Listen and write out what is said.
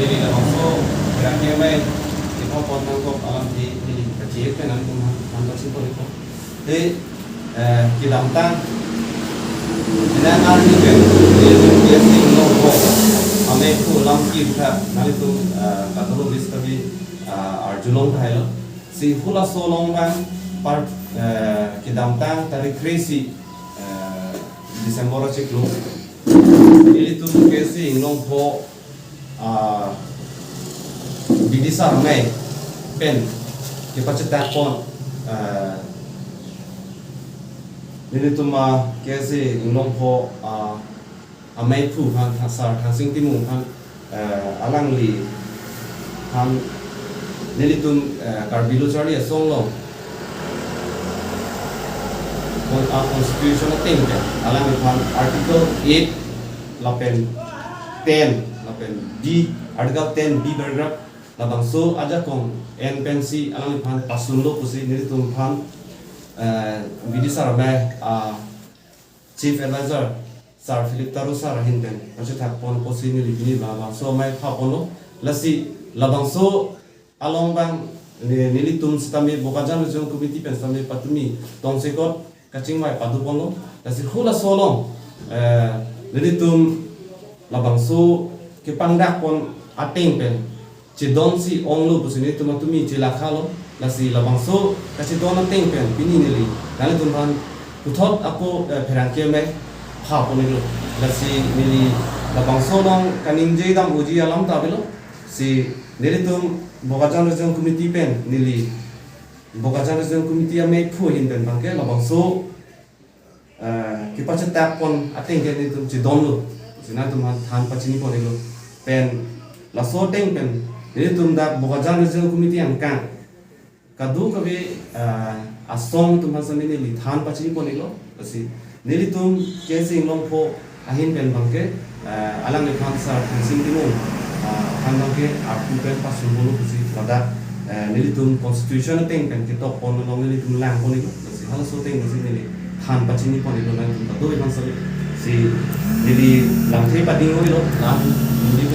Jadi dalam so geraknya main kita pon nangkop alam di kecil kan nanti nangkop simpel itu. Jadi kita tang dan nanti kan dia sing nongko ame itu lampi kita nanti tu kata lu bisa tapi arjulong thai lo si hula solong bang part kita tang tadi crazy Desember cik lu ini tu kesi nongko bidisar mai pen kita cetak pon ini tu mah kesi nongko amai pu han hasar hansing timu han alang li han ini tu karbilu cari song lo constitutional thing kan alang li han article 8 lapen 10 lapen D article 10 B paragraph labang so aja kong N pensi alang li han pasun lo pusi ini tu han bidisar mai chief advisor Sir Philip Taru Sir Hinten macam tak pon posi ni lipini labang so mai pa pono lasi labang so along bang nili tum stami bokajan jong komiti pen stami patumi tong sekot kacing mai padu pono lasi hula solong nili tum labang so ke pangdak pon ating pen cidon si onglu pusini tumatumi cilakalo lasi labang so kasi don ating pen pini nili nali tum han puthot aku perangke mai ha pon nilo lasi nili labang so long kaning je dam uji alam ta belo si nili tum bokajan jong komiti pen nili bokajan jong komiti ame phu hin pen bangke labang so kipa cetak pon ating ke ni tum cidon lu sina tum han pachini pon nilo pen la so teng pen nili tum da bokajan jong komiti angkang kadu kabe asong tum han sami nili than pachini pon nilo lasi nili tum kesi long pho ahin pen bangke alang le khan sar sing timu khan bangke aku pen pasun bolu kusi lada nili tum constitution teng pen kitok pon long nili tum lang pon nilo lasi hal so teng lasi nili than pachini pon nilo nang tum do iban sari si nili lang thei pading nilo lang nili